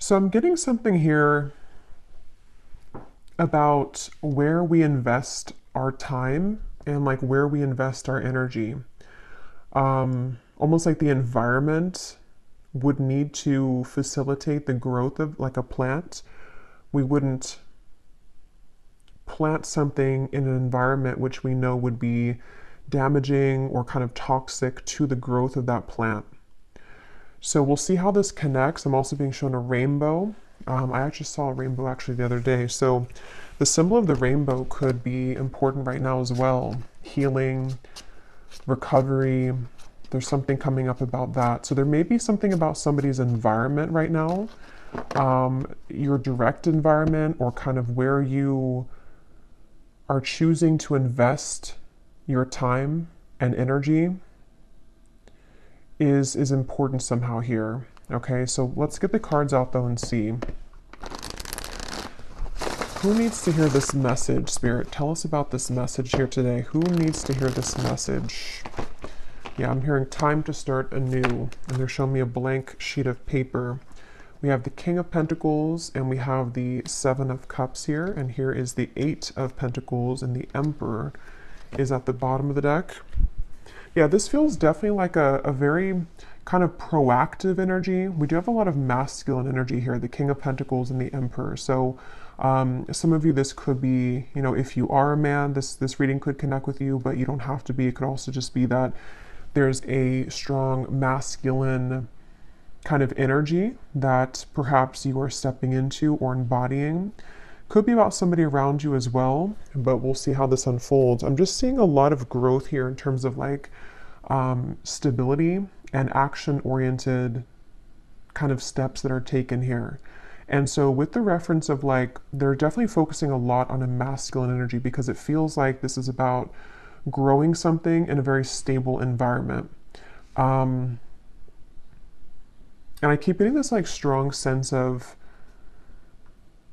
So I'm getting something here about where we invest our time and like where we invest our energy. Almost like the environment would need to facilitate the growth of like a plant. We wouldn't plant something in an environment which we know would be damaging or kind of toxic to the growth of that plant. So we'll see how this connects. I'm also being shown a rainbow. I actually saw a rainbow actually the other day. So the symbol of the rainbow could be important right now as well. Healing, recovery. There's something coming up about that. So there may be something about somebody's environment right now, your direct environment, or kind of where you are choosing to invest your time and energy is important somehow here. Okay, so let's get the cards out though and see. Who needs to hear this message, Spirit? Tell us about this message here today. Who needs to hear this message? Yeah, I'm hearing time to start anew. And they're showing me a blank sheet of paper. We have the King of Pentacles and we have the Seven of Cups here. And here is the Eight of Pentacles and the Emperor is at the bottom of the deck. Yeah, this feels definitely like a very kind of proactive energy. We do have a lot of masculine energy here, the King of Pentacles and the Emperor. So some of you, this could be, you know, if you are a man, this reading could connect with you, but you don't have to be. It could also just be that there's a strong masculine kind of energy that perhaps you are stepping into or embodying. Could be about somebody around you as well, but we'll see how this unfolds. I'm just seeing a lot of growth here in terms of like stability and action-oriented kind of steps that are taken here. And so with the reference of like, they're definitely focusing a lot on a masculine energy because it feels like this is about growing something in a very stable environment. And I keep getting this like strong sense of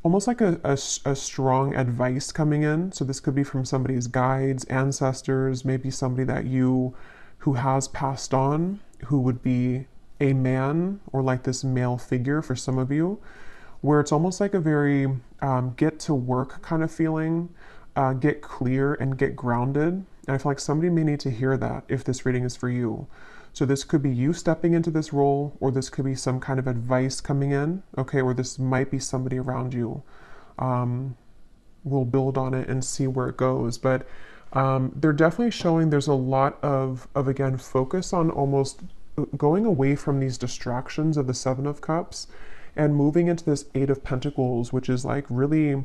almost like a strong advice coming in. So this could be from somebody's guides, ancestors, maybe somebody that who has passed on, who would be a man or like this male figure for some of you, where it's almost like a very get to work kind of feeling, get clear and get grounded. And I feel like somebody may need to hear that if this reading is for you. So this could be you stepping into this role, or this could be some kind of advice coming in, okay, or this might be somebody around you. We'll build on it and see where it goes. But they're definitely showing there's a lot of again, focus on almost going away from these distractions of the Seven of Cups and moving into this Eight of Pentacles, which is like really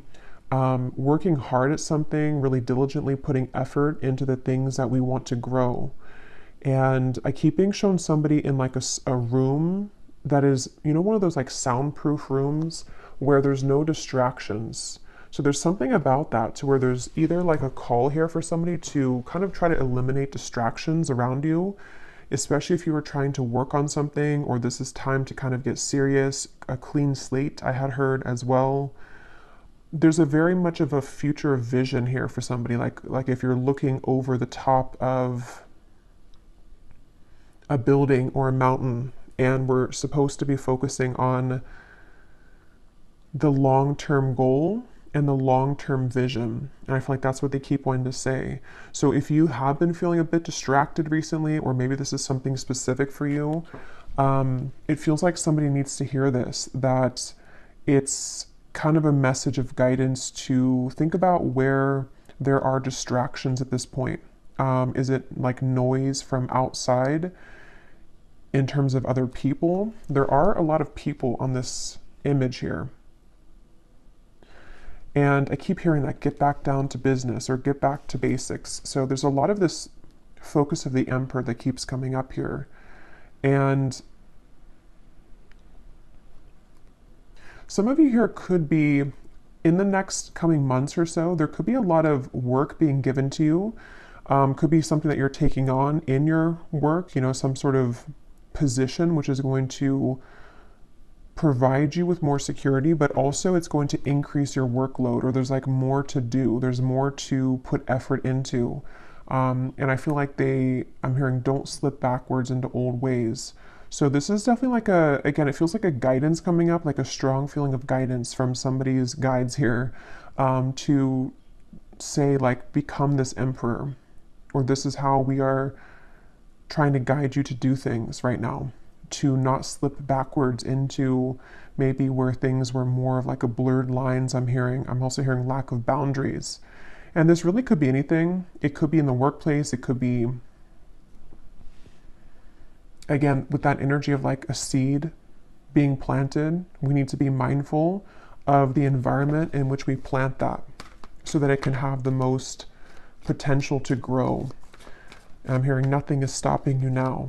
working hard at something, really diligently putting effort into the things that we want to grow. And I keep being shown somebody in like a room that is, you know, one of those like soundproof rooms where there's no distractions. So there's something about that to where there's either like a call here for somebody to kind of try to eliminate distractions around you, especially if you were trying to work on something, or this is time to kind of get serious, a clean slate I had heard as well. There's a very much of a future vision here for somebody, like if you're looking over the top of a building or a mountain, and we're supposed to be focusing on the long-term goal and the long-term vision. And I feel like that's what they keep wanting to say. So if you have been feeling a bit distracted recently, or maybe this is something specific for you, it feels like somebody needs to hear this, that it's kind of a message of guidance to think about where there are distractions at this point. Is it like noise from outside? In terms of other people, there are a lot of people on this image here. And I keep hearing that get back down to business or get back to basics. So there's a lot of this focus of the Emperor that keeps coming up here. And some of you here could be, in the next coming months or so, there could be a lot of work being given to you. Could be something that you're taking on in your work, you know, some sort of position which is going to provide you with more security, but also it's going to increase your workload, or there's like more to do, there's more to put effort into. And I feel like I'm hearing don't slip backwards into old ways. So this is definitely like a, again, it feels like a guidance coming up, like a strong feeling of guidance from somebody's guides here, to say like, become this emperor, or this is how we are trying to guide you to do things right now, to not slip backwards into maybe where things were more of like a blurred lines. I'm also hearing lack of boundaries. And this really could be anything. It could be in the workplace. It could be, again, with that energy of like a seed being planted. We need to be mindful of the environment in which we plant that so that it can have the most potential to grow. And I'm hearing nothing is stopping you now.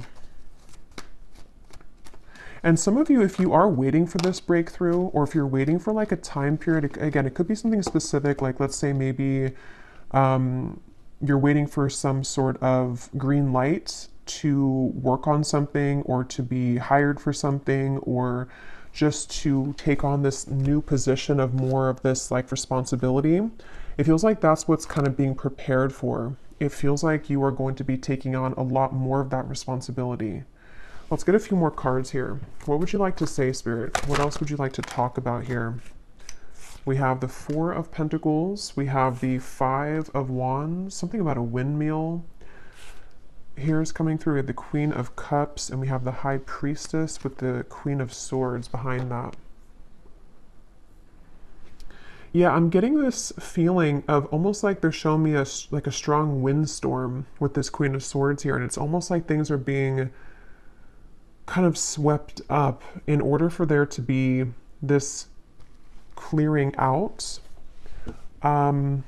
And some of you, if you are waiting for this breakthrough, or if you're waiting for like a time period, again, it could be something specific, like let's say maybe you're waiting for some sort of green light to work on something, or to be hired for something, or just to take on this new position of more of this like responsibility. It feels like that's what's kind of being prepared for. It feels like you are going to be taking on a lot more of that responsibility. Let's get a few more cards here. What would you like to say, Spirit? What else would you like to talk about here? We have the Four of Pentacles. We have the Five of Wands. Something about a windmill. Here's coming through the Queen of Cups, and we have the High Priestess with the Queen of Swords behind that. Yeah, I'm getting this feeling of almost like they're showing me like a strong windstorm with this Queen of Swords here, and it's almost like things are being kind of swept up in order for there to be this clearing out. I'm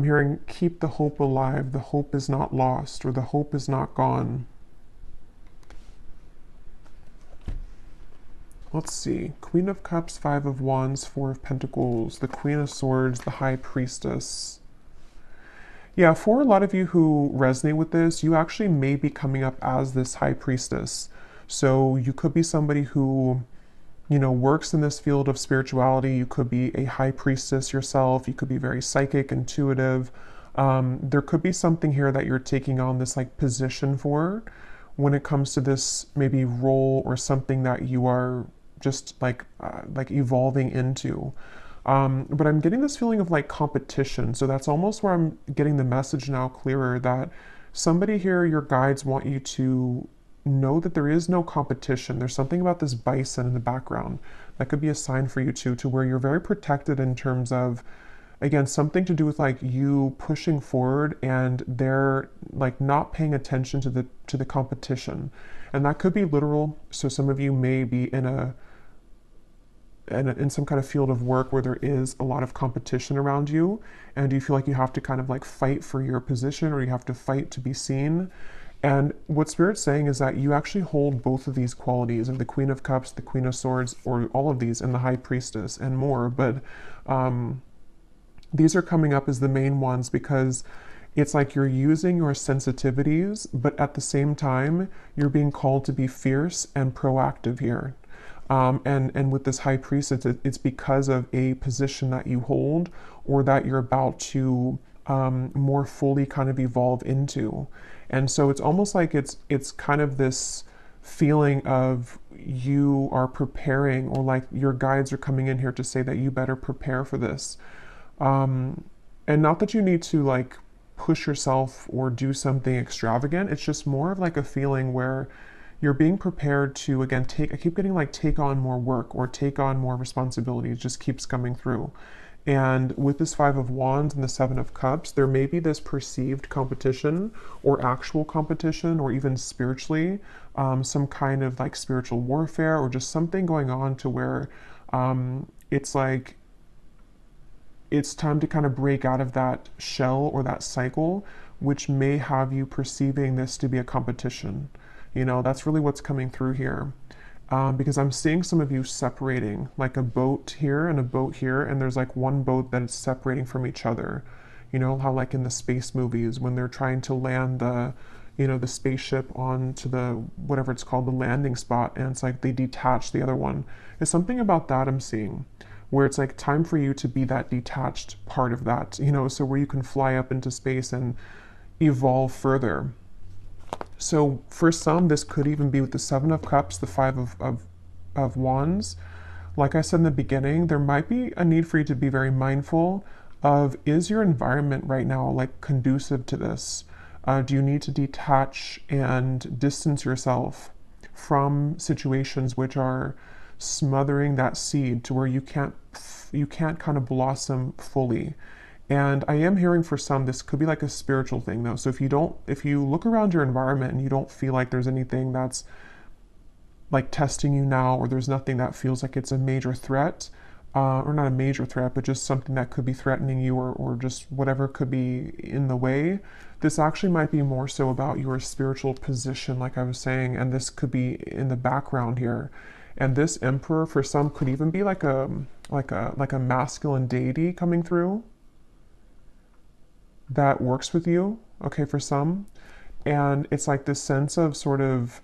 hearing keep the hope alive. The hope is not lost, or the hope is not gone. Let's see. Queen of Cups, Five of Wands, Four of Pentacles, the Queen of Swords, the High Priestess. Yeah, for a lot of you who resonate with this, you actually may be coming up as this High Priestess. So you could be somebody who, you know, works in this field of spirituality. You could be a High Priestess yourself. You could be very psychic, intuitive. There could be something here that you're taking on this like position for when it comes to this maybe role, or something that you are just like evolving into. But I'm getting this feeling of like competition. So that's almost where I'm getting the message now clearer, that somebody here, your guides want you to know that there is no competition. There's something about this bison in the background that could be a sign for you too, to where you're very protected in terms of, again, something to do with like you pushing forward, and they're like not paying attention to the competition. And that could be literal. So some of you may be in some kind of field of work where there is a lot of competition around you, and you feel like you have to kind of like fight for your position, or you have to fight to be seen. And what Spirit's saying is that you actually hold both of these qualities of the Queen of Cups, the Queen of Swords, or all of these, and the High Priestess and more. But these are coming up as the main ones, because it's like you're using your sensitivities, but at the same time, you're being called to be fierce and proactive here. And with this High Priestess, it's because of a position that you hold, or that you're about to more fully kind of evolve into. And so it's almost like it's kind of this feeling of you are preparing, or like your guides are coming in here to say that you better prepare for this. And not that you need to like push yourself or do something extravagant. It's just more of like a feeling where you're being prepared to, again, I keep getting like take on more work, or take on more responsibility. It just keeps coming through. And with this Five of Wands and the Seven of Cups, there may be this perceived competition, or actual competition, or even spiritually, some kind of like spiritual warfare, or just something going on to where it's like it's time to kind of break out of that shell, or that cycle, which may have you perceiving this to be a competition. You know, that's really what's coming through here. Because I'm seeing some of you separating, like a boat here and a boat here, and there's like one boat that is separating from each other. You know, how like in the space movies, when they're trying to land the spaceship onto the, whatever it's called, the landing spot, and it's like they detach the other one. There's something about that I'm seeing, where it's like time for you to be that detached part of that, you know, so where you can fly up into space and evolve further. So for some, this could even be with the Seven of Cups, the Five of Wands. Like I said in the beginning, there might be a need for you to be very mindful of, is your environment right now like conducive to this? Do you need to detach and distance yourself from situations which are smothering that seed to where you can't kind of blossom fully? And I am hearing for some, this could be like a spiritual thing though. So if you look around your environment and you don't feel like there's anything that's like testing you now, or there's nothing that feels like it's a major threat, or not a major threat, but just something that could be threatening you, or just whatever could be in the way, this actually might be more so about your spiritual position, like I was saying, and this could be in the background here. And this Emperor for some could even be like a masculine deity coming through that works with you, okay, for some. And it's like this sense of sort of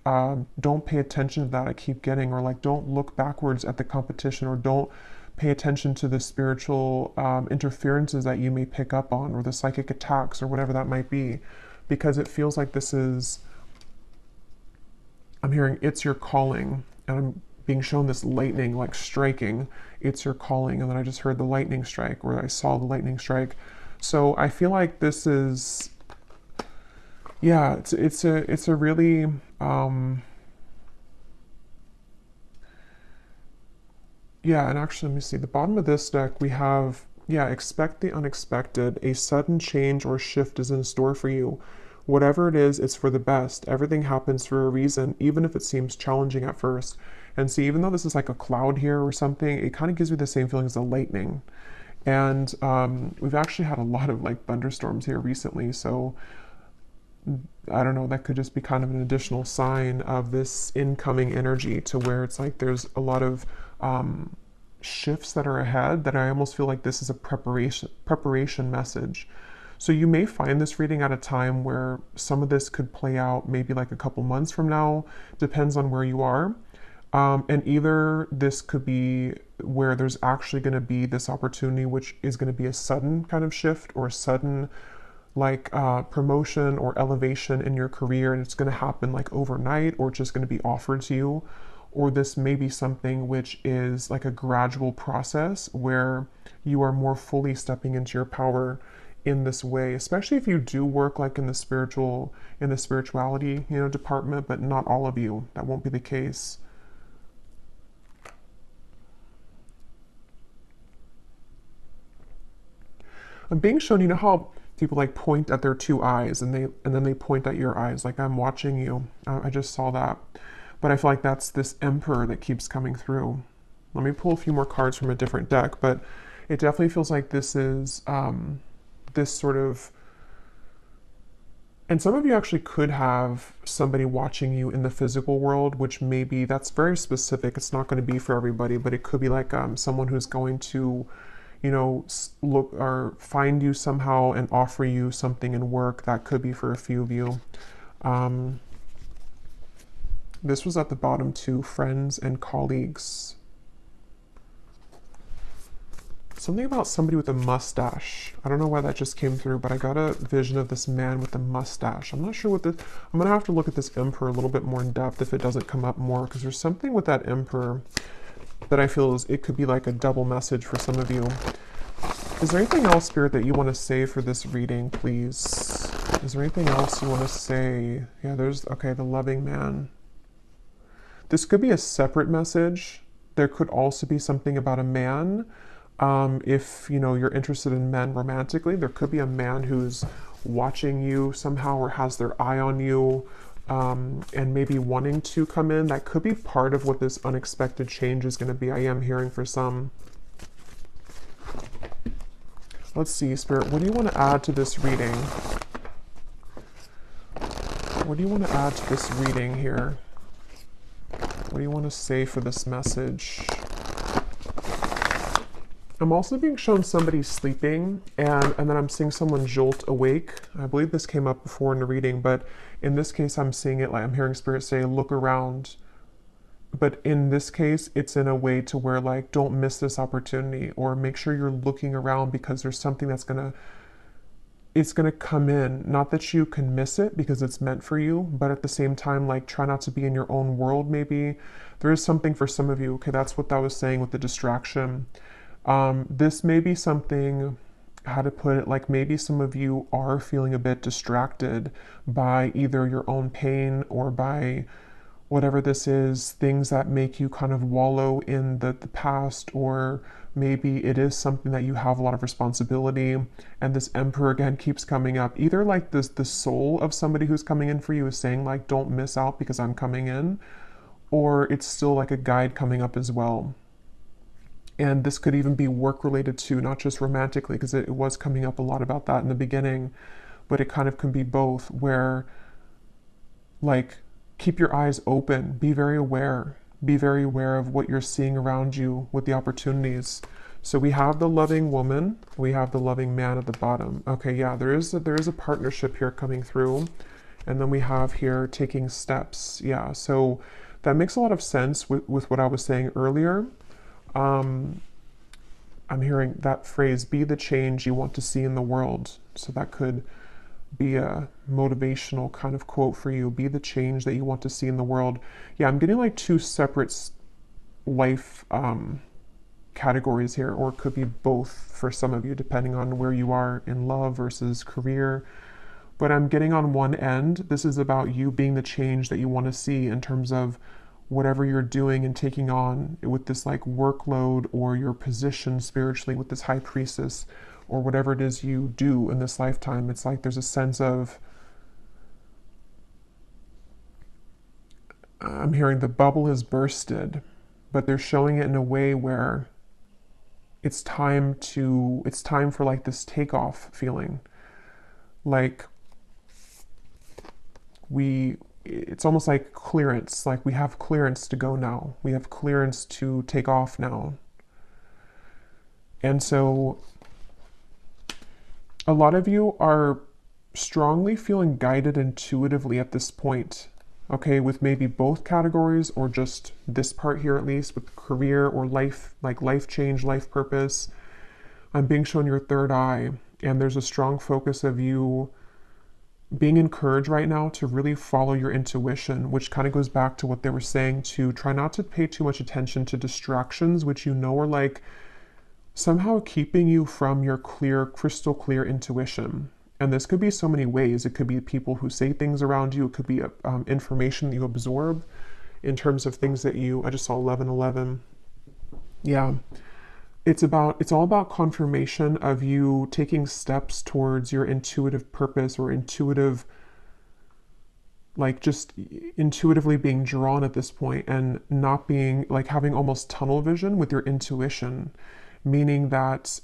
don't pay attention to that I keep getting, or like don't look backwards at the competition, or don't pay attention to the spiritual interferences that you may pick up on, or the psychic attacks, or whatever that might be, because it feels like this is, I'm hearing it's your calling, and I'm being shown this lightning like striking, it's your calling, and then I just heard the lightning strike, or I saw the lightning strike. So I feel like this is, yeah, it's a really yeah, and actually let me see, the bottom of this deck we have, yeah, expect the unexpected. A sudden change or shift is in store for you. Whatever it is, it's for the best. Everything happens for a reason, even if it seems challenging at first. And see, even though this is like a cloud here or something, it kind of gives me the same feeling as the lightning. And we've actually had a lot of like thunderstorms here recently, so I don't know, that could just be kind of an additional sign of this incoming energy, to where it's like there's a lot of shifts that are ahead, that I almost feel like this is a preparation message. So you may find this reading at a time where some of this could play out maybe like a couple months from now, depends on where you are. And either this could be where there's actually going to be this opportunity, which is going to be a sudden kind of shift, or a sudden like promotion or elevation in your career, and it's going to happen like overnight, or it's just going to be offered to you. Or this may be something which is like a gradual process where you are more fully stepping into your power in this way, especially if you do work like in the spirituality, department, but not all of you, that won't be the case. I'm being shown, how people like point at their two eyes, and then they point at your eyes, like I'm watching you. I just saw that. But I feel like that's this Emperor that keeps coming through. Let me pull a few more cards from a different deck, but it definitely feels like this is this sort of, and some of you actually could have somebody watching you in the physical world, which maybe that's very specific. It's not going to be for everybody, but it could be like someone who's going to, look or find you somehow and offer you something in work. That could be for a few of you. This was at the bottom too, friends and colleagues. Something about somebody with a mustache. I don't know why that just came through, but I got a vision of this man with a mustache. I'm not sure what this, I'm gonna have to look at this Emperor a little bit more in depth if it doesn't come up more, because there's something with that Emperor that I feel is, it could be like a double message for some of you. Is there anything else, Spirit, that you want to say for this reading, please? Is there anything else you want to say? Yeah, there's, okay, the loving man. This could be a separate message. There could also be something about a man. If, you're interested in men romantically, there could be a man who's watching you somehow, or has their eye on you, and maybe wanting to come in. That could be part of what this unexpected change is going to be. I am hearing for some. Let's see, Spirit, what do you want to add to this reading? What do you want to add to this reading here? What do you want to say for this message? I'm also being shown somebody sleeping, and then I'm seeing someone jolt awake. I believe this came up before in the reading, but in this case I'm seeing it like I'm hearing Spirit say, look around. But in this case, it's in a way to where like, don't miss this opportunity, or make sure you're looking around, because there's something that's gonna it's going to come in. Not that you can miss it because it's meant for you, but at the same time, like, try not to be in your own world. Maybe there is something for some of you. Okay, that's what that was saying with the distraction. This may be something, how to put it, like maybe some of you are feeling a bit distracted by either your own pain or by whatever this is, things that make you kind of wallow in the past, or maybe it is something that you have a lot of responsibility. And this Emperor again keeps coming up. Either like this, the soul of somebody who's coming in for you is saying like, don't miss out because I'm coming in, or it's still like a guide coming up as well. And this could even be work related too, not just romantically, because it was coming up a lot about that in the beginning, but it kind of can be both, where like, keep your eyes open, be very aware, of what you're seeing around you with the opportunities. So we have the loving woman, we have the loving man at the bottom. Okay, yeah, there is a partnership here coming through. And then we have here taking steps. Yeah, so that makes a lot of sense with what I was saying earlier. I'm hearing that phrase, be the change you want to see in the world. So that could be a motivational kind of quote for you. Be the change that you want to see in the world. Yeah, I'm getting like two separate life categories here, or it could be both for some of you, depending on where you are in love versus career. But I'm getting on one end, this is about you being the change that you want to see in terms of whatever you're doing and taking on with this like workload, or your position spiritually with this high priestess, or whatever it is you do in this lifetime. It's like there's a sense of, I'm hearing the bubble has bursted, but they're showing it in a way where it's time for like this takeoff feeling. Like it's almost like clearance, like we have clearance to go now. We have clearance to take off now. And so a lot of you are strongly feeling guided intuitively at this point, okay, with maybe both categories, or just this part here at least, with career or life, like life change, life purpose. I'm being shown your third eye, and there's a strong focus of you being encouraged right now to really follow your intuition, which kind of goes back to what they were saying, to try not to pay too much attention to distractions, which you know are like somehow keeping you from your clear, crystal clear intuition. And this could be so many ways. It could be people who say things around you. It could be information that you absorb in terms of things that I just saw 1111. Yeah. It's all about confirmation of you taking steps towards your intuitive purpose, or intuitive, like just intuitively being drawn at this point, and not being like having almost tunnel vision with your intuition. Meaning that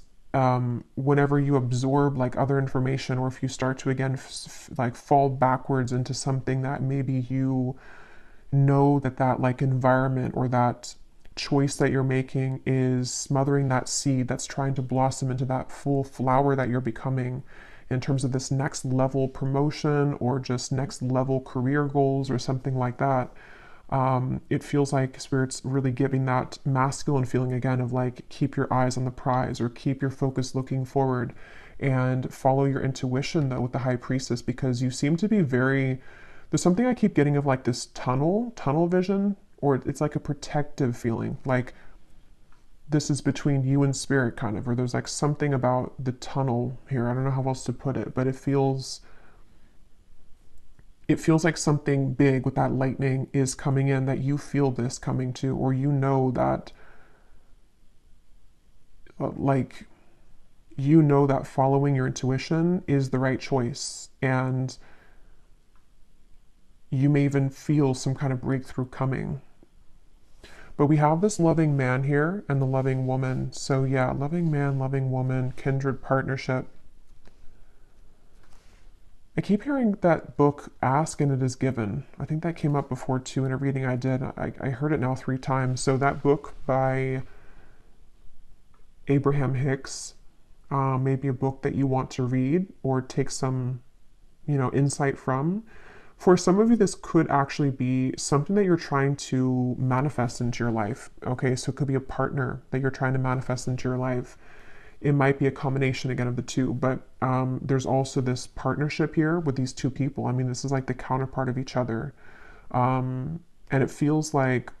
whenever you absorb like other information, or if you start to again like fall backwards into something that maybe you know that like environment or that choice that you're making is smothering that seed that's trying to blossom into that full flower that you're becoming, in terms of this next level promotion, or just next level career goals, or something like that. It feels like Spirit's really giving that masculine feeling again of like, keep your eyes on the prize, or keep your focus looking forward, and follow your intuition though with the High Priestess, because you seem to be there's something I keep getting of like this tunnel vision, or it's like a protective feeling, like this is between you and Spirit kind of, or there's like something about the tunnel here. I don't know how else to put it, but it feels like something big with that lightning is coming in, that you feel this coming to, or you know that that following your intuition is the right choice, and you may even feel some kind of breakthrough coming. But we have this loving man here and the loving woman. So yeah, loving man, loving woman, kindred partnership. I keep hearing that book, Ask and It Is Given. I think that came up before too in a reading I did. I heard it now 3 times. So that book by Abraham Hicks, maybe a book that you want to read or take some, insight from. For some of you, this could actually be something that you're trying to manifest into your life. Okay, so it could be a partner that you're trying to manifest into your life. it might be a combination again of the two, but there's also this partnership here with these two people. I mean, this is like the counterpart of each other. And it feels like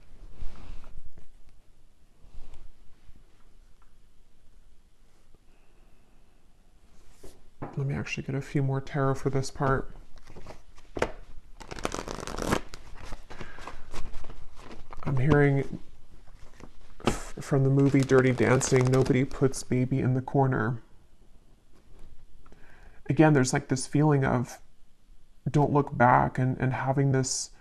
let me actually get a few more tarot for this part. I'm hearing from the movie Dirty Dancing, nobody puts baby in the corner. Again, there's like this feeling of don't look back, and having this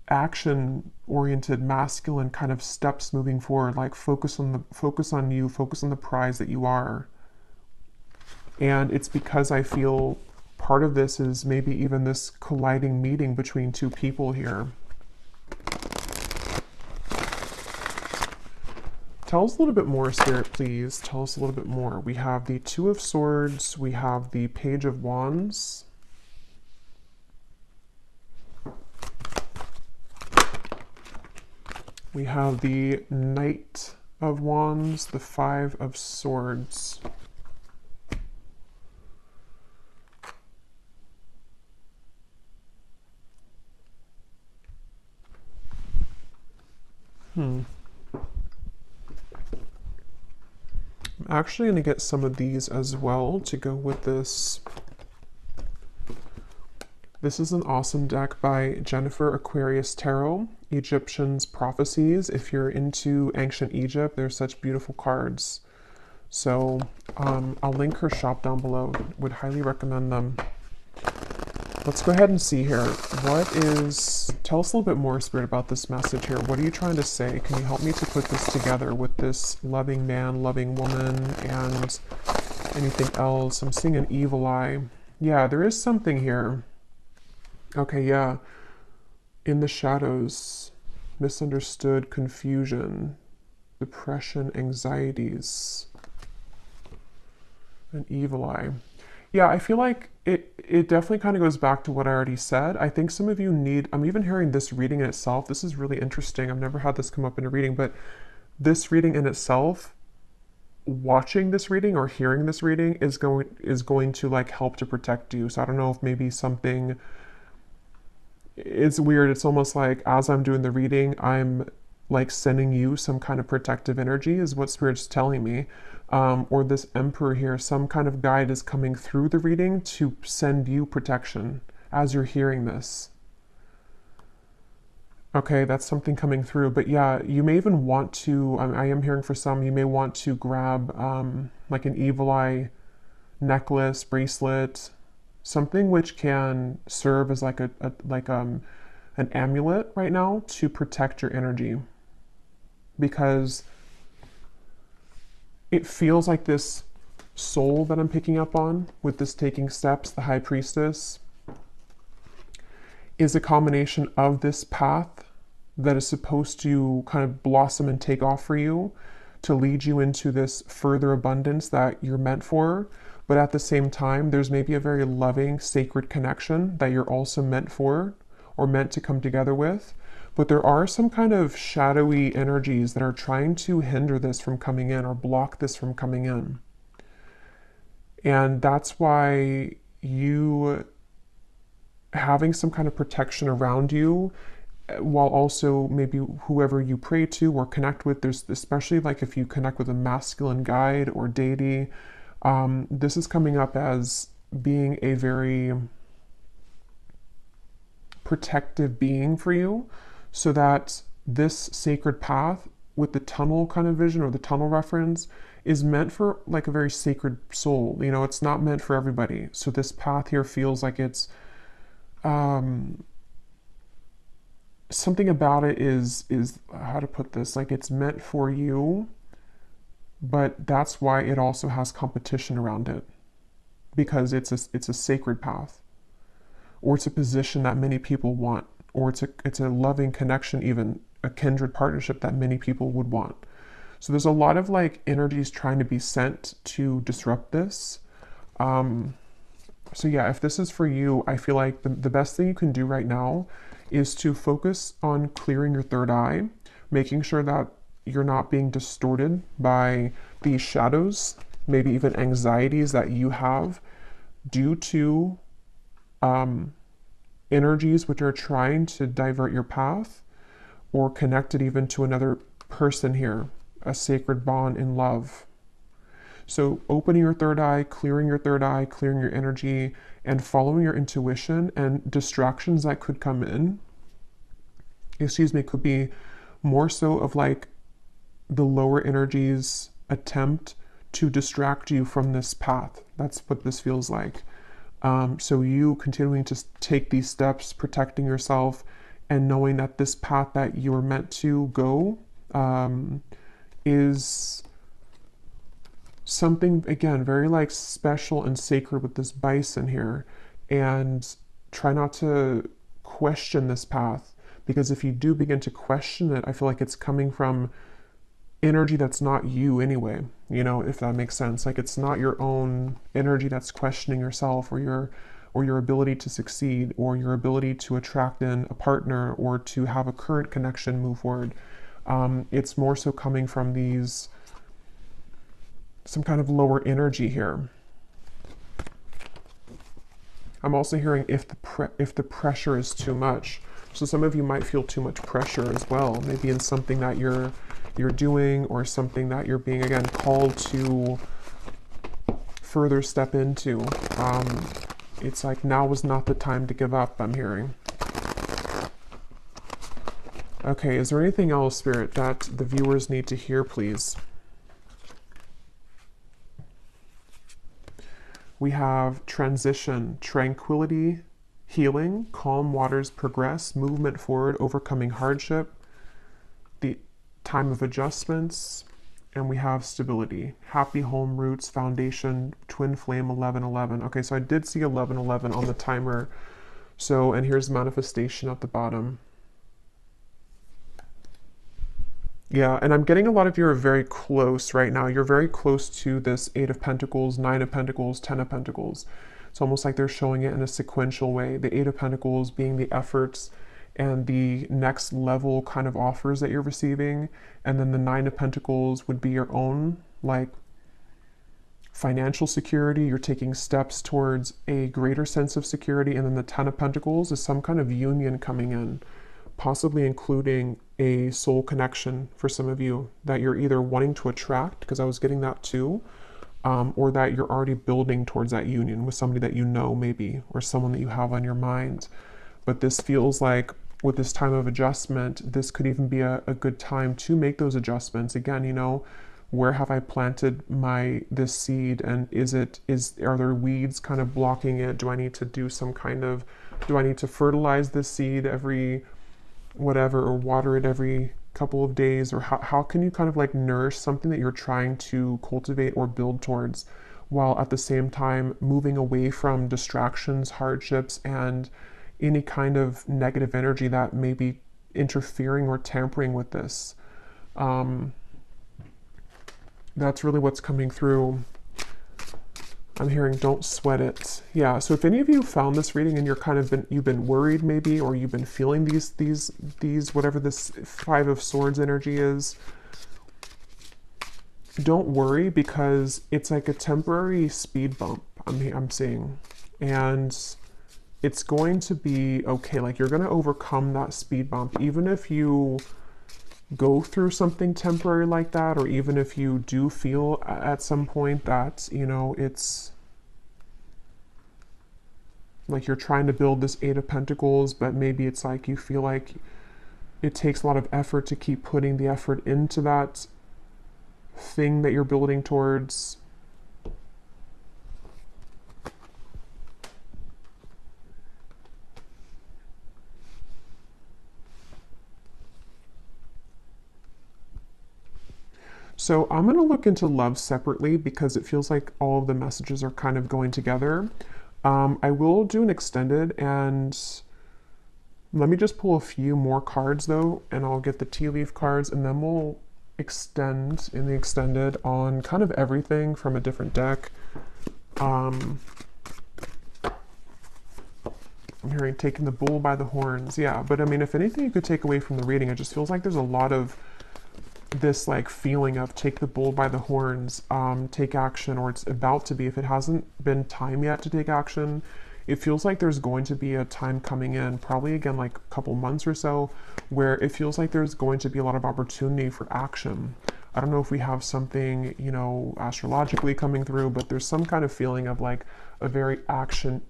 action-oriented masculine kind of steps moving forward, like focus on you, focus on the prize that you are. And it's because I feel part of this is maybe even this colliding meeting between two people here. Tell us a little bit more, Spirit, please. Tell us a little bit more. We have the Two of Swords. We have the Page of Wands. We have the Knight of Wands, the Five of Swords. I'm actually going to get some of these as well to go with this. This is an awesome deck by Jennifer Aquarius Tarot, Egyptians Prophecies. If you're into ancient Egypt, there's such beautiful cards. So I'll link her shop down below. Would highly recommend them. Let's go ahead and see here. Tell us a little bit more, Spirit, about this message here. What are you trying to say? Can you help me to put this together with this loving man, loving woman, and anything else? I'm seeing an evil eye. Yeah, there is something here. Okay, yeah. In the shadows, misunderstood, confusion, depression, anxieties, an evil eye. Yeah, I feel like it definitely kind of goes back to what I already said. I think some of you need, I'm even hearing this reading in itself. This is really interesting. I've never had this come up in a reading, but this reading in itself, watching this reading or hearing this reading is going to like help to protect you. So I don't know if maybe something, it's weird. It's almost like as I'm doing the reading, I'm like sending you some kind of protective energy is what Spirit's telling me. Or this Emperor here, some kind of guide is coming through the reading to send you protection as you're hearing this. Okay, that's something coming through. But yeah, you may even want to, I am hearing for some, you may want to grab like an evil eye necklace, bracelet, something which can serve as like an amulet right now to protect your energy. Because it feels like this soul that I'm picking up on with this taking steps, the High Priestess, is a combination of this path that is supposed to kind of blossom and take off for you to lead you into this further abundance that you're meant for. But at the same time, there's maybe a very loving, sacred connection that you're also meant for or meant to come together with. But there are some kind of shadowy energies that are trying to hinder this from coming in or block this from coming in. And that's why you having some kind of protection around you, while also maybe whoever you pray to or connect with, there's especially like if you connect with a masculine guide or deity, this is coming up as being a very protective being for you. So that this sacred path with the tunnel kind of vision or the tunnel reference is meant for like a very sacred soul. You know, it's not meant for everybody. So this path here feels like it's something about it is how to put this, like it's meant for you, but that's why it also has competition around it, because it's a sacred path, or it's a position that many people want. Or it's a loving connection, even a kindred partnership that many people would want. So there's a lot of like energies trying to be sent to disrupt this. So yeah, if this is for you, I feel like the best thing you can do right now is to focus on clearing your third eye, making sure that you're not being distorted by these shadows, maybe even anxieties that you have due to energies which are trying to divert your path or connect it even to another person here, a sacred bond in love. So opening your third eye, clearing your energy, and following your intuition, and distractions that could come in, could be more so of like the lower energies attempt to distract you from this path. That's what this feels like. So you continuing to take these steps, protecting yourself, and knowing that this path that you are meant to go is something, again, very like special and sacred with this bison here. And try not to question this path, because if you do begin to question it, I feel like it's coming from energy that's not you anyway, you know, if that makes sense. Like it's not your own energy that's questioning yourself or your ability to succeed or your ability to attract in a partner or to have a current connection move forward. It's more so coming from these, some kind of lower energy here. I'm also hearing if the pressure is too much. So some of you might feel too much pressure as well, maybe in something that you're doing or something that you're being, again, called to further step into. It's like now was not the time to give up, I'm hearing. Okay, is there anything else, Spirit, that the viewers need to hear, please? We have transition, tranquility, healing, calm waters progress, movement forward, overcoming hardship, the time of adjustments, and we have stability, happy home roots, foundation, twin flame, 1111. Okay, so I did see 1111 on the timer. So, and here's manifestation at the bottom. Yeah, and I'm getting a lot of you are very close right now. You're very close to this 8 of Pentacles, 9 of Pentacles, 10 of Pentacles. It's almost like they're showing it in a sequential way. The 8 of Pentacles being the efforts and the next level kind of offers that you're receiving. And then the 9 of Pentacles would be your own, like, financial security. You're taking steps towards a greater sense of security. And then the 10 of Pentacles is some kind of union coming in, possibly including a soul connection for some of you that you're either wanting to attract, because I was getting that too, or that you're already building towards that union with somebody that you know maybe, or someone that you have on your mind. But this feels like with this time of adjustment, this could even be a good time to make those adjustments. Again, you know, where have I planted this seed, and are there weeds kind of blocking it? Do I need to do do I need to fertilize this seed every whatever, or water it every couple of days? Or how can you kind of like nourish something that you're trying to cultivate or build towards, while at the same time moving away from distractions, hardships, and any kind of negative energy that may be interfering or tampering with this. That's really what's coming through. I'm hearing don't sweat it. Yeah, so if any of you found this reading and you've been worried maybe, or you've been feeling these whatever this 5 of Swords energy is, don't worry, because it's like a temporary speed bump I'm seeing. And it's going to be okay. Like, you're going to overcome that speed bump, even if you go through something temporary like that, or even if you do feel at some point that, you know, it's like you're trying to build this 8 of Pentacles, but maybe it's like you feel like it takes a lot of effort to keep putting the effort into that thing that you're building towards. So I'm going to look into love separately, because it feels like all of the messages are kind of going together. I will do an extended, and let me just pull a few more cards though, and I'll get the tea leaf cards, and then we'll extend in the extended on kind of everything from a different deck. I'm hearing taking the bull by the horns. Yeah, but I mean, if anything you could take away from the reading, it just feels like there's a lot of this like feeling of take the bull by the horns, take action, or it's about to be. If it hasn't been time yet to take action, it feels like there's going to be a time coming in, probably again like a couple months or so, where it feels like there's going to be a lot of opportunity for action. I don't know if we have something, you know, astrologically coming through, but there's some kind of feeling of like a very action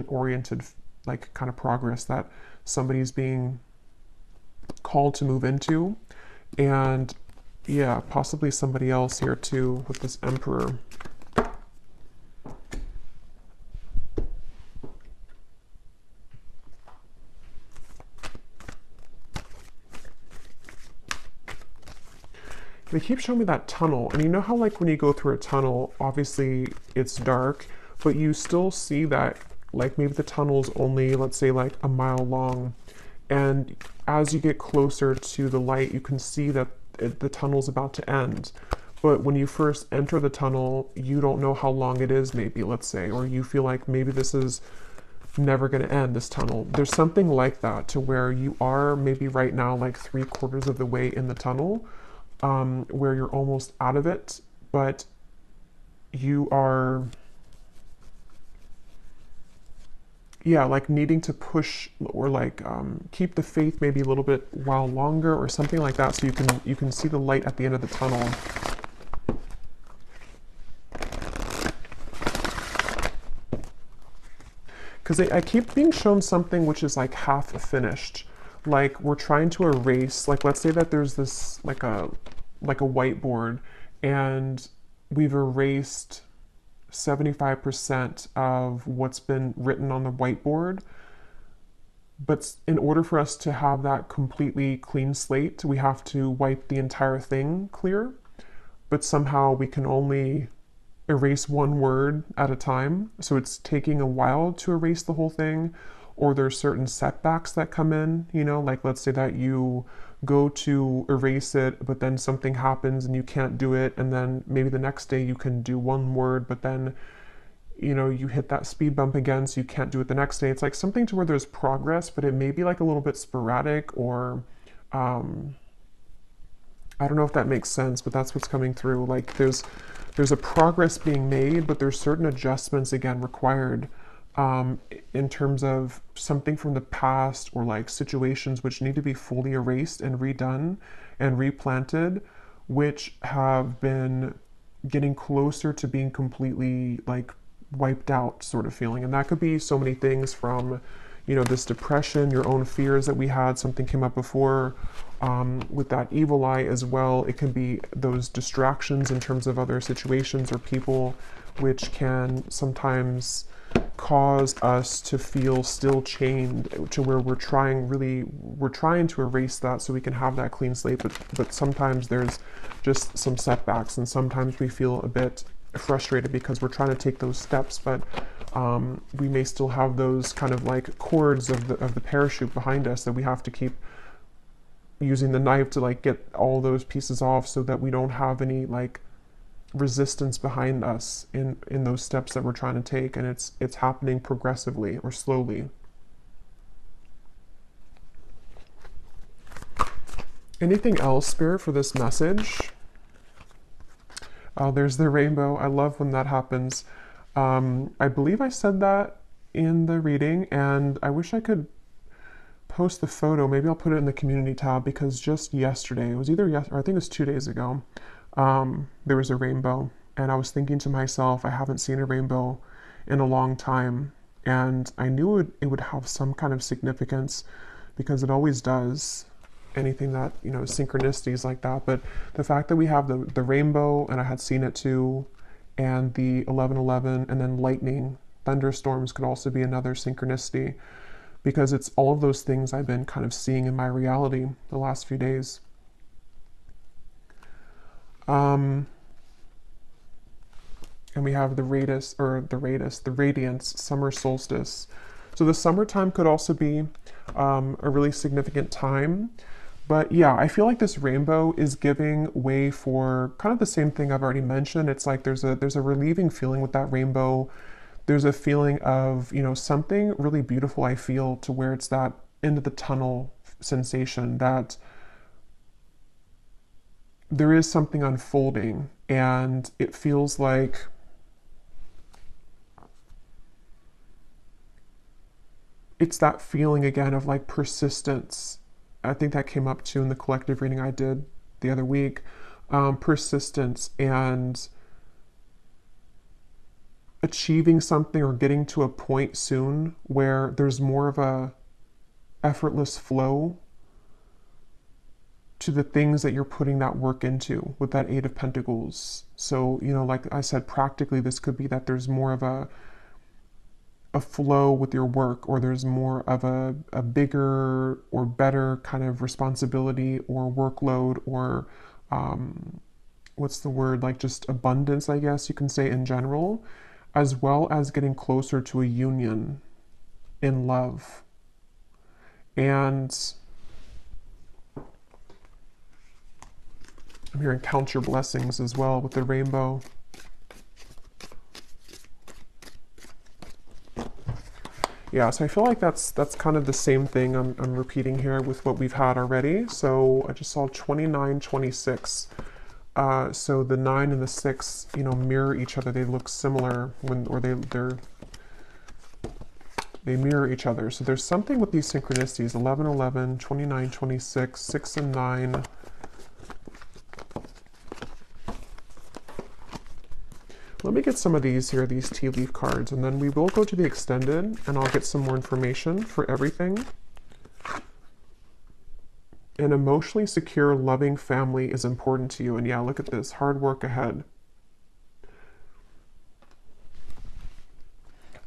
oriented like kind of progress that somebody's being called to move into. And yeah, possibly somebody else here too with this Emperor. They keep showing me that tunnel, and you know how like when you go through a tunnel, obviously it's dark, but you still see that like maybe the tunnel's only, let's say, like a mile long, and as you get closer to the light, you can see that the tunnel's about to end. But when you first enter the tunnel, you don't know how long it is, maybe, let's say, or you feel like maybe this is never going to end, this tunnel. There's something like that to where you are maybe right now like 3/4 of the way in the tunnel, where you're almost out of it, but you are, yeah, like needing to push or like keep the faith maybe a little bit while longer or something like that, so you can see the light at the end of the tunnel. Because I keep being shown something which is like half finished, like we're trying to erase, like let's say that there's this like a whiteboard, and we've erased 75% of what's been written on the whiteboard. But in order for us to have that completely clean slate, we have to wipe the entire thing clear. But somehow we can only erase one word at a time. So it's taking a while to erase the whole thing, or there's certain setbacks that come in, you know, like let's say that you go to erase it, but then something happens and you can't do it. And then maybe the next day you can do one word, but then, you know, you hit that speed bump again, so you can't do it the next day. It's like something to where there's progress, but it may be like a little bit sporadic, or I don't know if that makes sense, but that's what's coming through. Like there's a progress being made, but there's certain adjustments again required, in terms of something from the past, or like situations which need to be fully erased and redone and replanted, which have been getting closer to being completely like wiped out sort of feeling. And that could be so many things from, you know, this depression, your own fears that we had, something came up before, with that evil eye as well. It can be those distractions in terms of other situations or people, which can sometimes cause us to feel still chained to where we're trying to erase that so we can have that clean slate, but sometimes there's just some setbacks, and sometimes we feel a bit frustrated because we're trying to take those steps, but we may still have those kind of like cords of the parachute behind us that we have to keep using the knife to like get all those pieces off, so that we don't have any like resistance behind us in those steps that we're trying to take, and it's happening progressively or slowly. Anything else, Spirit, for this message? Oh, there's the rainbow. I love when that happens. I believe I said that in the reading, and I wish I could post the photo. Maybe I'll put it in the community tab, because just yesterday, it was either or I think it was 2 days ago, there was a rainbow, and I was thinking to myself, I haven't seen a rainbow in a long time, and I knew it would have some kind of significance, because it always does. Anything that, you know, synchronicities like that. But the fact that we have the rainbow, and I had seen it too, and the 11:11, and then lightning, thunderstorms could also be another synchronicity, because it's all of those things I've been kind of seeing in my reality the last few days. And we have the radiance, summer solstice. So the summertime could also be a really significant time. But yeah, I feel like this rainbow is giving way for kind of the same thing I've already mentioned. It's like there's a relieving feeling with that rainbow. There's a feeling of, you know, something really beautiful, I feel, to where it's that end of the tunnel sensation, that there is something unfolding, and it feels like it's that feeling again of like persistence. I think that came up too in the collective reading I did the other week. Persistence and achieving something or getting to a point soon where there's more of a effortless flow to the things that you're putting that work into with that Eight of Pentacles. So, you know, like I said, practically this could be that there's more of a flow with your work, or there's more of a bigger or better kind of responsibility or workload, or what's the word, like just abundance, I guess you can say, in general, as well as getting closer to a union in love. And I'm hearing count your blessings as well with the rainbow. Yeah, so I feel like that's kind of the same thing I'm repeating here with what we've had already. So I just saw 29, 26. So the 9 and the 6, you know, mirror each other. They look similar they mirror each other. So there's something with these synchronicities: 11, 11, 29, 26, 6 and 9. Let me get some of these here, these tea leaf cards, and then we will go to the extended, and I'll get some more information for everything. An emotionally secure, loving family is important to you. And yeah, look at this, hard work ahead.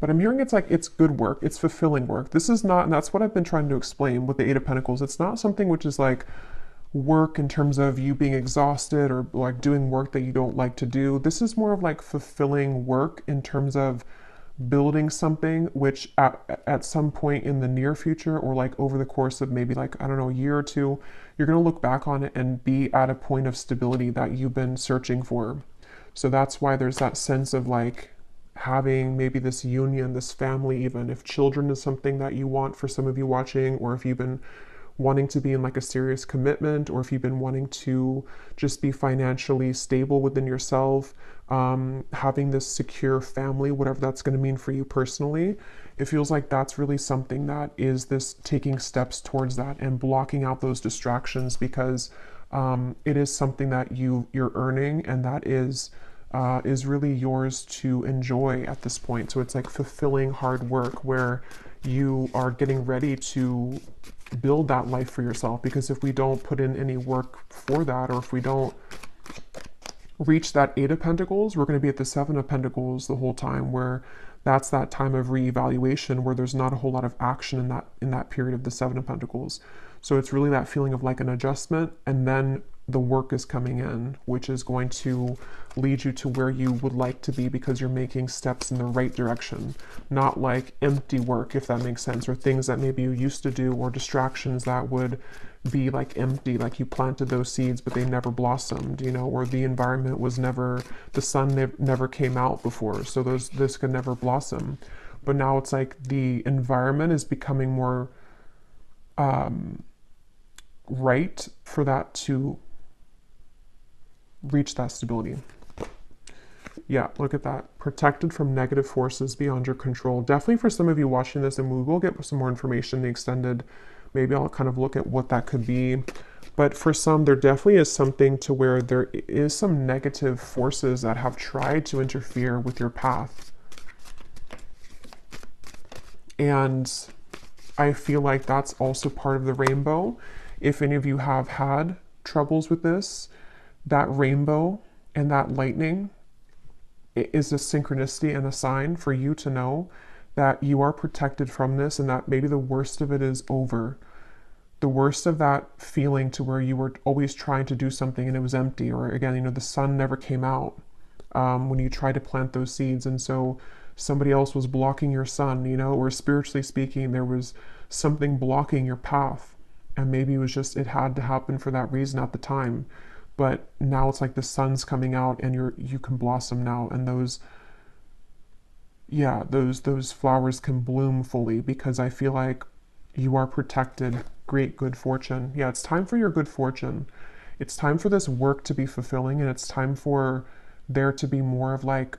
But I'm hearing it's like, it's good work, it's fulfilling work. This is not, and that's what I've been trying to explain with the Eight of Pentacles. It's not something which is like work in terms of you being exhausted or like doing work that you don't like to do. This is more of like fulfilling work in terms of building something which at some point in the near future, or like over the course of maybe like, I don't know, a year or two, you're going to look back on it and be at a point of stability that you've been searching for. So that's why there's that sense of like having maybe this union, this family, even if children is something that you want for some of you watching, or if you've been wanting to be in like a serious commitment, or if you've been wanting to just be financially stable within yourself, having this secure family, whatever that's going to mean for you personally, it feels like that's really something that is this taking steps towards that and blocking out those distractions, because it is something that you're earning, and that is really yours to enjoy at this point. So it's like fulfilling hard work where you are getting ready to build that life for yourself. Because if we don't put in any work for that, or if we don't reach that Eight of Pentacles, we're going to be at the Seven of Pentacles the whole time, where that's that time of reevaluation where there's not a whole lot of action in that period of the Seven of Pentacles. So it's really that feeling of like an adjustment, and then the work is coming in, which is going to lead you to where you would like to be, because you're making steps in the right direction, not like empty work, if that makes sense, or things that maybe you used to do, or distractions that would be like empty, like you planted those seeds but they never blossomed, you know, or the environment was never, the sun never came out before, so this could never blossom. But now it's like the environment is becoming more right for that to reach that stability. Yeah, look at that. Protected from negative forces beyond your control. Definitely for some of you watching this, and we will get some more information in the extended. Maybe I'll kind of look at what that could be. But for some, there definitely is something to where there is some negative forces that have tried to interfere with your path. And I feel like that's also part of the rainbow. If any of you have had troubles with this, that rainbow and that lightning is a synchronicity and a sign for you to know that you are protected from this, and that maybe the worst of it is over. The worst of that feeling to where you were always trying to do something and it was empty, or again, you know, the sun never came out when you tried to plant those seeds, and so somebody else was blocking your sun, you know, or spiritually speaking, there was something blocking your path, and maybe it was just, it had to happen for that reason at the time. But now it's like the sun's coming out and you can blossom now, and those flowers can bloom fully, because I feel like you are protected. Great good fortune. Yeah, it's time for your good fortune. It's time for this work to be fulfilling, and it's time for there to be more of like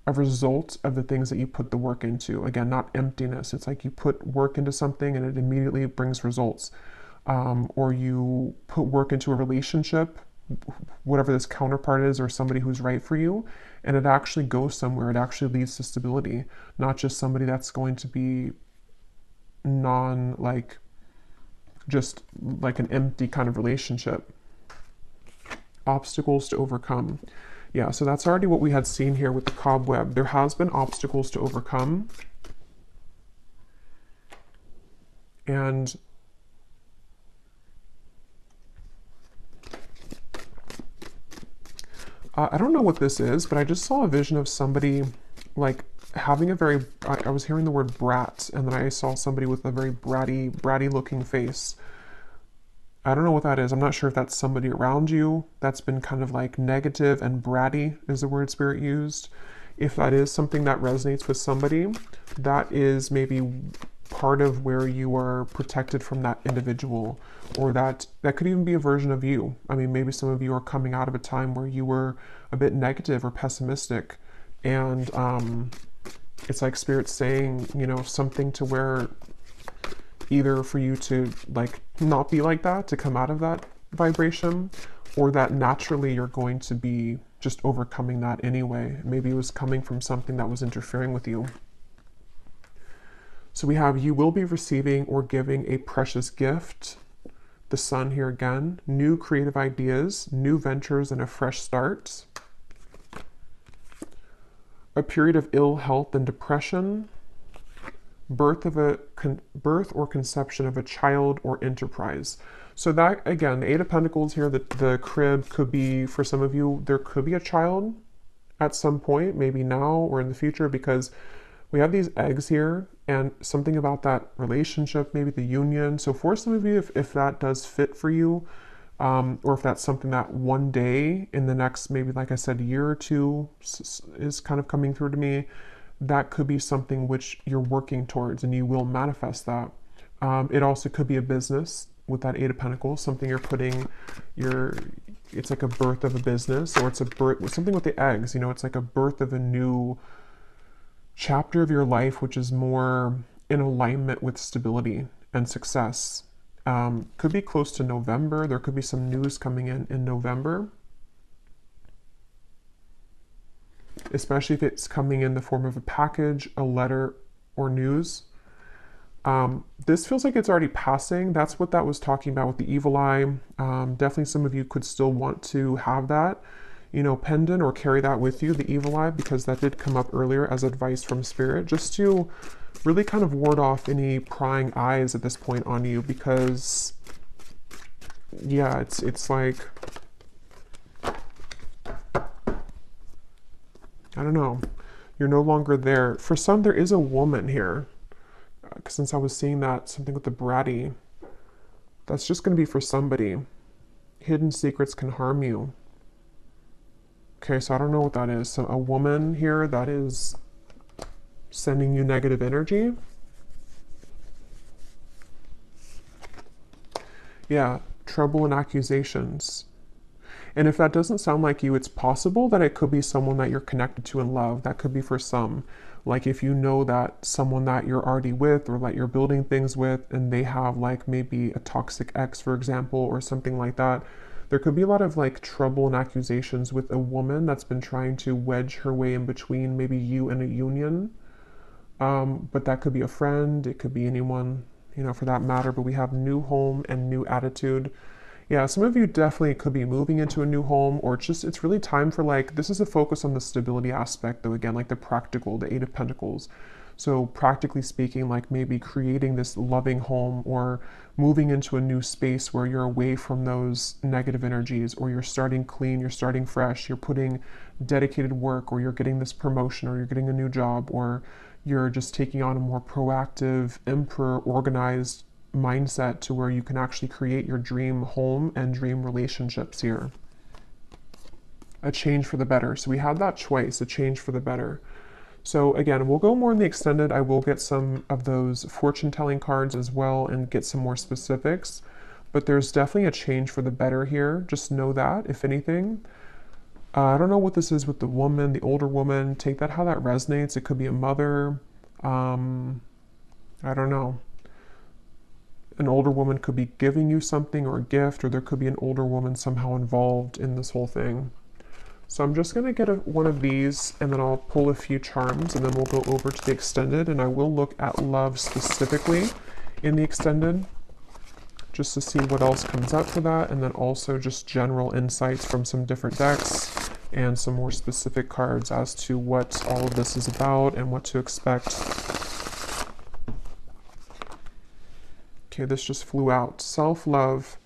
a result of the things that you put the work into. Again, not emptiness. It's like you put work into something and it immediately brings results. Or you put work into a relationship, whatever this counterpart is, or somebody who's right for you, and it actually goes somewhere. It actually leads to stability, not just somebody that's going to be like just like an empty kind of relationship. Obstacles to overcome. Yeah, so that's already what we had seen here with the cobweb. There has been obstacles to overcome. And I don't know what this is, but I just saw a vision of somebody like having a very, I was hearing the word brat, and then I saw somebody with a very bratty looking face. I don't know what that is. I'm not sure if that's somebody around you that's been kind of like negative, and bratty is the word Spirit used. If that is something that resonates with somebody, that is maybe part of where you are protected from that individual, or that could even be a version of you. I mean, maybe some of you are coming out of a time where you were a bit negative or pessimistic, and it's like Spirit saying, you know, something to where either for you to like not be like that, to come out of that vibration, or that naturally you're going to be just overcoming that anyway. Maybe it was coming from something that was interfering with you. So we have, you will be receiving or giving a precious gift. The Sun here again. New creative ideas, new ventures, and a fresh start. A period of ill health and depression. Birth or conception of a child or enterprise. So that, again, the Eight of Pentacles here, the crib could be, for some of you, there could be a child at some point, maybe now or in the future, because we have these eggs here, and something about that relationship, maybe the union. So for some of you, if that does fit for you, or if that's something that one day in the next, maybe like I said, year or two is kind of coming through to me, that could be something which you're working towards, and you will manifest that. It also could be a business with that Eight of Pentacles, something you're putting it's like a birth of a business, or it's a birth, something with the eggs, you know, it's like a birth of a new chapter of your life, which is more in alignment with stability and success. Could be close to November. There could be some news coming in November, especially if it's coming in the form of a package, a letter, or news. This feels like it's already passing. That's what that was talking about with the evil eye. Definitely some of you could still want to have that, you know, pendant or carry that with you, the evil eye, because that did come up earlier as advice from Spirit, just to really kind of ward off any prying eyes at this point on you, because yeah, it's like, I don't know, you're no longer there. For some, there is a woman here, since I was seeing that, something with the bratty, that's just going to be for somebody. Hidden secrets can harm you. Okay, so I don't know what that is. So a woman here that is sending you negative energy. Yeah, trouble and accusations. And if that doesn't sound like you, it's possible that it could be someone that you're connected to in love. That could be for some. Like if you know that someone that you're already with, or that you're building things with, and they have like maybe a toxic ex, for example, or something like that, there could be a lot of like trouble and accusations with a woman that's been trying to wedge her way in between maybe you and a union. But that could be a friend, it could be anyone, you know, for that matter. But we have new home and new attitude. Yeah, some of you definitely could be moving into a new home, or it's really time for, like, this is a focus on the stability aspect, though, again, like the practical, the Eight of Pentacles. So practically speaking, like maybe creating this loving home, or moving into a new space where you're away from those negative energies, or you're starting clean, you're starting fresh, you're putting dedicated work, or you're getting this promotion, or you're getting a new job, or you're just taking on a more proactive, emperor, organized mindset to where you can actually create your dream home and dream relationships here. A change for the better. So we had that choice, a change for the better. So again, we'll go more in the extended. I will get some of those fortune telling cards as well and get some more specifics. but there's definitely a change for the better here. Just know that, if anything. I don't know what this is with the woman, the older woman. Take that how that resonates. It could be a mother. I don't know. An older woman could be giving you something or a gift, or there could be an older woman somehow involved in this whole thing. So I'm just going to get one of these, and then I'll pull a few charms, and then we'll go over to the extended, and I will look at love specifically in the extended, just to see what else comes up for that, and then also just general insights from some different decks, and some more specific cards as to what all of this is about and what to expect. Okay, this just flew out. Self-love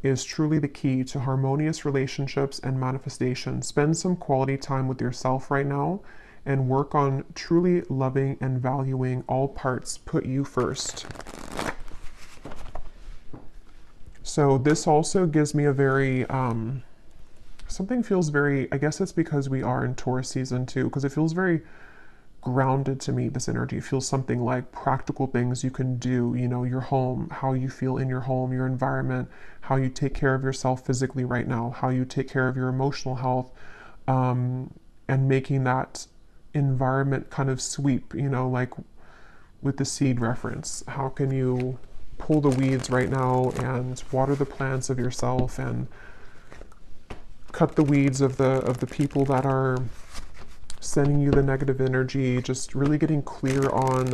is truly the key to harmonious relationships and manifestation. Spend some quality time with yourself right now and work on truly loving and valuing all parts. Put you first. So this also gives me a very, something feels very, I guess it's because we are in Taurus season too, because it feels very grounded to me, this energy. It feels something like practical things you can do, you know, your home, how you feel in your home, your environment, how you take care of yourself physically right now, how you take care of your emotional health, and making that environment kind of sweep, you know, like with the seed reference. How can you pull the weeds right now and water the plants of yourself and cut the weeds of the people that are sending you the negative energy, just really getting clear on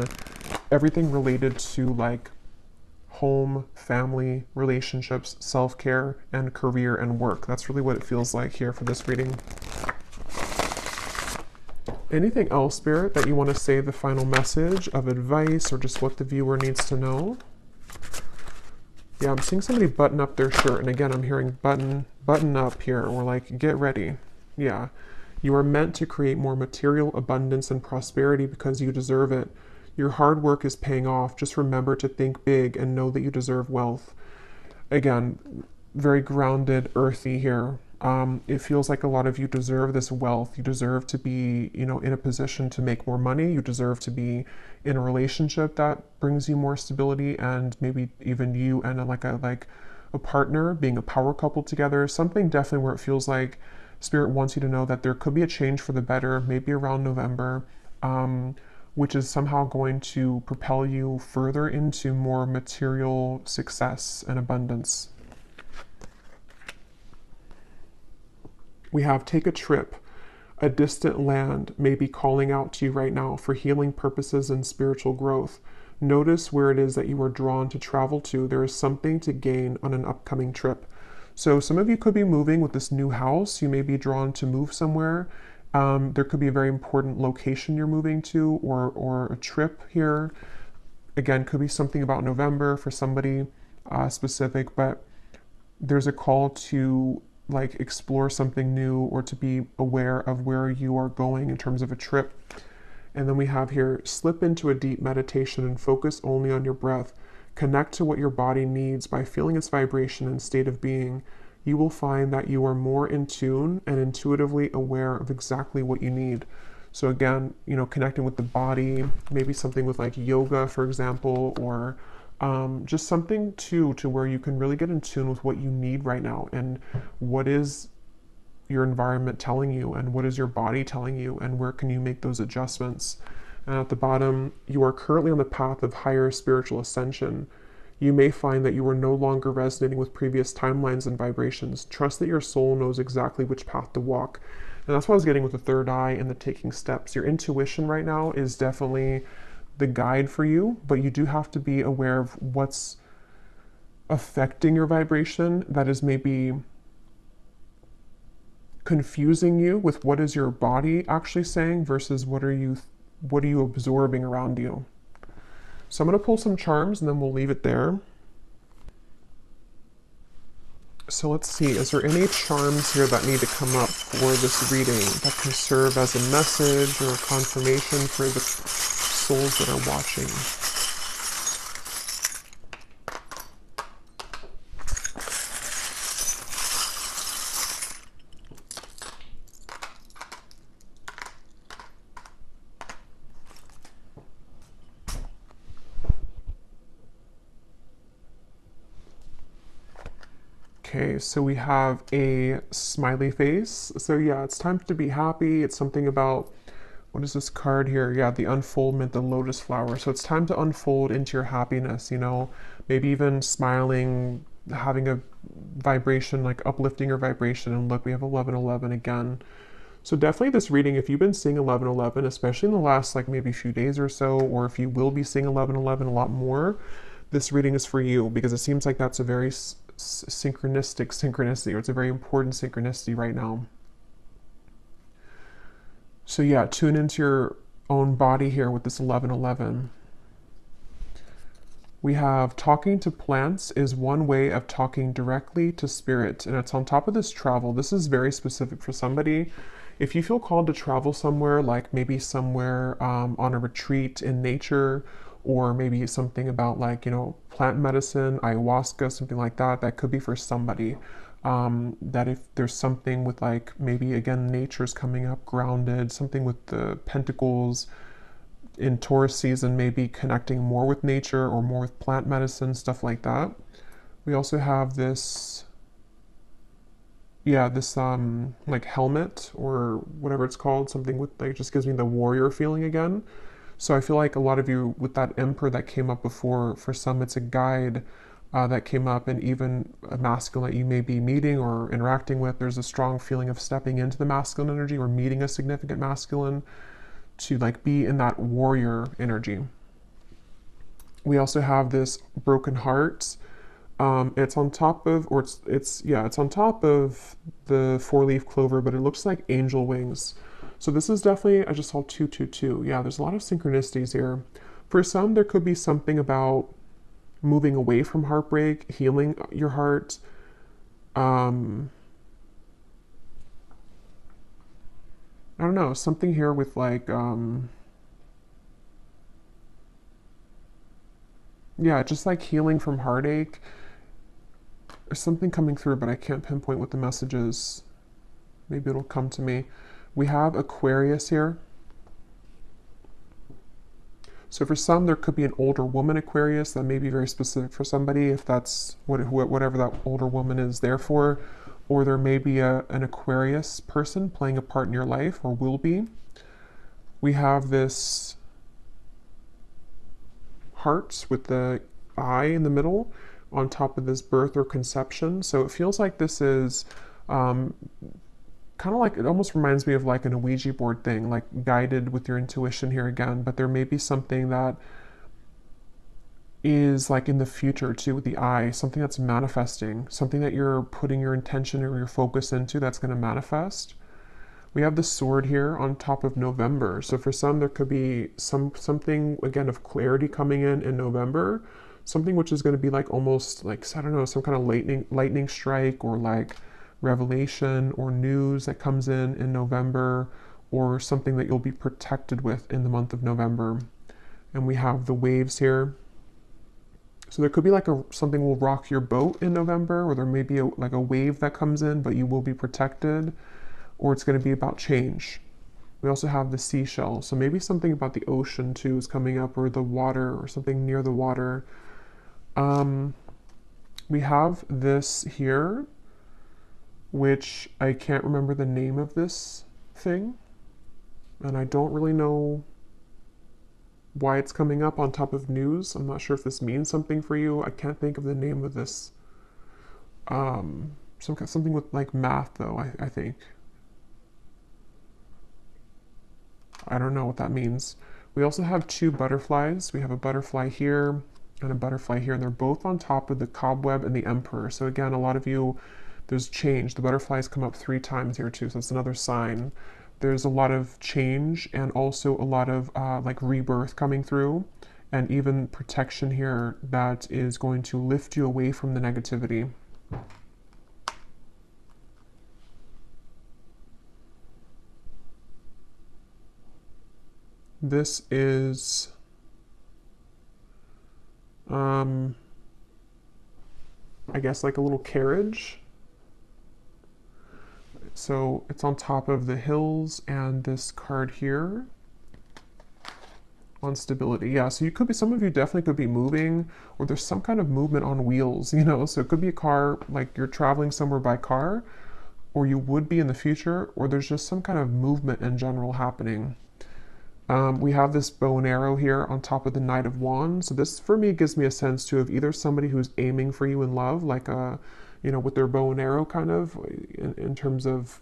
everything related to like home, family, relationships, self-care, and career and work. That's really what it feels like here for this reading. Anything else, Spirit, that you want to say, the final message of advice or just what the viewer needs to know? Yeah, I'm seeing somebody button up their shirt, and again, I'm hearing button up here, or like get ready. Yeah. You are meant to create more material abundance and prosperity because you deserve it. Your hard work is paying off. Just remember to think big and know that you deserve wealth. Again, very grounded, earthy here. It feels like a lot of you deserve this wealth. You deserve to be, you know, in a position to make more money. You deserve to be in a relationship that brings you more stability, and maybe even you and a partner being a power couple together. Something definitely where it feels like Spirit wants you to know that there could be a change for the better, maybe around November, which is somehow going to propel you further into more material success and abundance. We have take a trip. A distant land may be calling out to you right now for healing purposes and spiritual growth. Notice where it is that you are drawn to travel to. There is something to gain on an upcoming trip. So some of you could be moving with this new house. You may be drawn to move somewhere. There could be a very important location you're moving to, or a trip here. Again, could be something about November for somebody specific, but there's a call to like explore something new or to be aware of where you are going in terms of a trip. And then we have here, slip into a deep meditation and focus only on your breath. Connect to what your body needs by feeling its vibration and state of being. You will find that you are more in tune and intuitively aware of exactly what you need. So again, you know, connecting with the body, maybe something with like yoga, for example, or just something to where you can really get in tune with what you need right now, and what is your environment telling you, and what is your body telling you, and where can you make those adjustments. And at the bottom, you are currently on the path of higher spiritual ascension. You may find that you are no longer resonating with previous timelines and vibrations. Trust that your soul knows exactly which path to walk. And that's what I was getting with the third eye and the taking steps. Your intuition right now is definitely the guide for you, but you do have to be aware of what's affecting your vibration that is maybe confusing you with what is your body actually saying versus what are you absorbing around you. So I'm going to pull some charms and then we'll leave it there. So let's see, is there any charms here that need to come up for this reading that can serve as a message or a confirmation for the souls that are watching? Okay, so we have a smiley face. So yeah, it's time to be happy. It's something about, what is this card here? Yeah, the unfoldment, the lotus flower. So it's time to unfold into your happiness, you know, maybe even smiling, having a vibration, like uplifting your vibration. And look, we have 1111 again. So definitely this reading, if you've been seeing 1111, especially in the last like maybe few days or so, or if you will be seeing 1111 a lot more, this reading is for you because it seems like that's a very synchronicity, or it's a very important synchronicity right now. So yeah, tune into your own body here with this 1111. We have talking to plants is one way of talking directly to spirit, and it's on top of this travel. This is very specific for somebody. If you feel called to travel somewhere, like maybe somewhere on a retreat in nature, or maybe something about like, you know, plant medicine, ayahuasca, something like that, that could be for somebody. That if there's something with like maybe again nature's coming up, grounded, something with the pentacles in Taurus season, maybe connecting more with nature or more with plant medicine, stuff like that. We also have this, yeah, this like helmet or whatever it's called, something with like, just gives me the warrior feeling again. So I feel like a lot of you with that emperor that came up before, for some it's a guide that came up, and even a masculine that you may be meeting or interacting with, there's a strong feeling of stepping into the masculine energy or meeting a significant masculine to like be in that warrior energy. We also have this broken heart. It's on top of, or it's on top of the four-leaf clover, but it looks like angel wings. So this is definitely, I just saw 222. Yeah, there's a lot of synchronicities here. For some, there could be something about moving away from heartbreak, healing your heart. I don't know, something here with like, yeah, just like healing from heartache. There's something coming through, but I can't pinpoint what the message is. Maybe it'll come to me. We have Aquarius here. So for some, there could be an older woman Aquarius that may be very specific for somebody, if that's whatever that older woman is there for. Or there may be an Aquarius person playing a part in your life, or will be. We have this heart with the eye in the middle on top of this birth or conception. So it feels like this is kind of like, it almost reminds me of like an Ouija board thing, like guided with your intuition here again, but there may be something that is like in the future too with the eye, something that's manifesting, something that you're putting your intention or your focus into that's going to manifest. We have the sword here on top of November. So for some, there could be something again of clarity coming in November, something which is going to be like almost like, I don't know, some kind of lightning strike, or like revelation or news that comes in November, or something that you'll be protected with in the month of November. And we have the waves here. So there could be like something will rock your boat in November, or there may be like a wave that comes in, but you will be protected, or it's going to be about change. We also have the seashell. So maybe something about the ocean too is coming up, or the water, or something near the water. We have this here, which I can't remember the name of this thing, and I don't really know why it's coming up on top of news. I'm not sure if this means something for you. I can't think of the name of this. Something with like math though, I think. I don't know what that means. We also have two butterflies. We have a butterfly here and a butterfly here, and they're both on top of the cobweb and the emperor. So again, a lot of you, there's change. The butterflies come up 3 times here too, so it's another sign. There's a lot of change, and also a lot of like rebirth coming through, and even protection here that is going to lift you away from the negativity. This is I guess like a little carriage. So it's on top of the hills, and this card here on stability. Yeah, so you could be, some of you definitely could be moving, or there's some kind of movement on wheels, you know, so it could be a car, like you're traveling somewhere by car, or you would be in the future, or there's just some kind of movement in general happening. We have this bow and arrow here on top of the Knight of Wands. So this, for me, gives me a sense too of either somebody who's aiming for you in love, like a, you know, with their bow and arrow, kind of, in terms of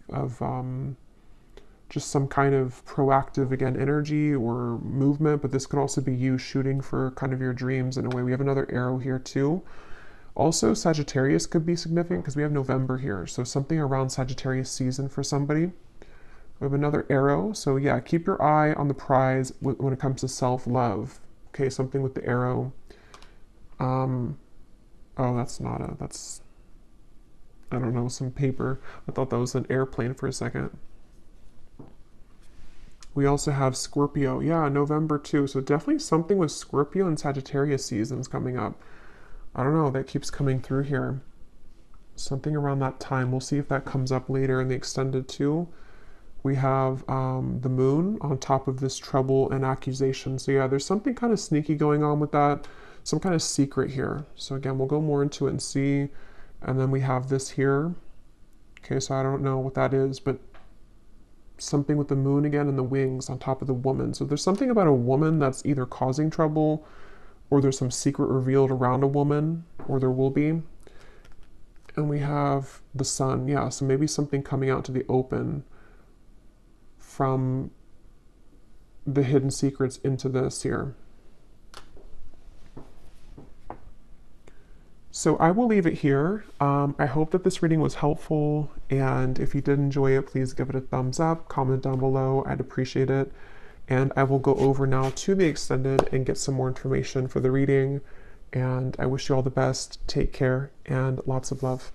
just some kind of proactive, again, energy or movement. But this could also be you shooting for kind of your dreams in a way. We have another arrow here too. Also, Sagittarius could be significant because we have November here. So something around Sagittarius season for somebody. We have another arrow. So yeah, keep your eye on the prize when it comes to self-love. Okay, something with the arrow. Oh, that's not a, that's, I don't know, some paper. I thought that was an airplane for a second. We also have Scorpio. Yeah, November too. So definitely something with Scorpio and Sagittarius seasons coming up. I don't know, that keeps coming through here. Something around that time. We'll see if that comes up later in the extended too. We have the moon on top of this trouble and accusation. So yeah, there's something kind of sneaky going on with that. Some kind of secret here. So again, we'll go more into it and see. And then we have this here. Okay, so I don't know what that is, but something with the moon again and the wings on top of the woman. So there's something about a woman that's either causing trouble, or there's some secret revealed around a woman, or there will be. And we have the sun. Yeah, so maybe something coming out to the open from the hidden secrets into this here. So I will leave it here. I hope that this reading was helpful, and if you did enjoy it, please give it a thumbs up, comment down below, I'd appreciate it. And I will go over now to the extended and get some more information for the reading. And I wish you all the best, take care, and lots of love.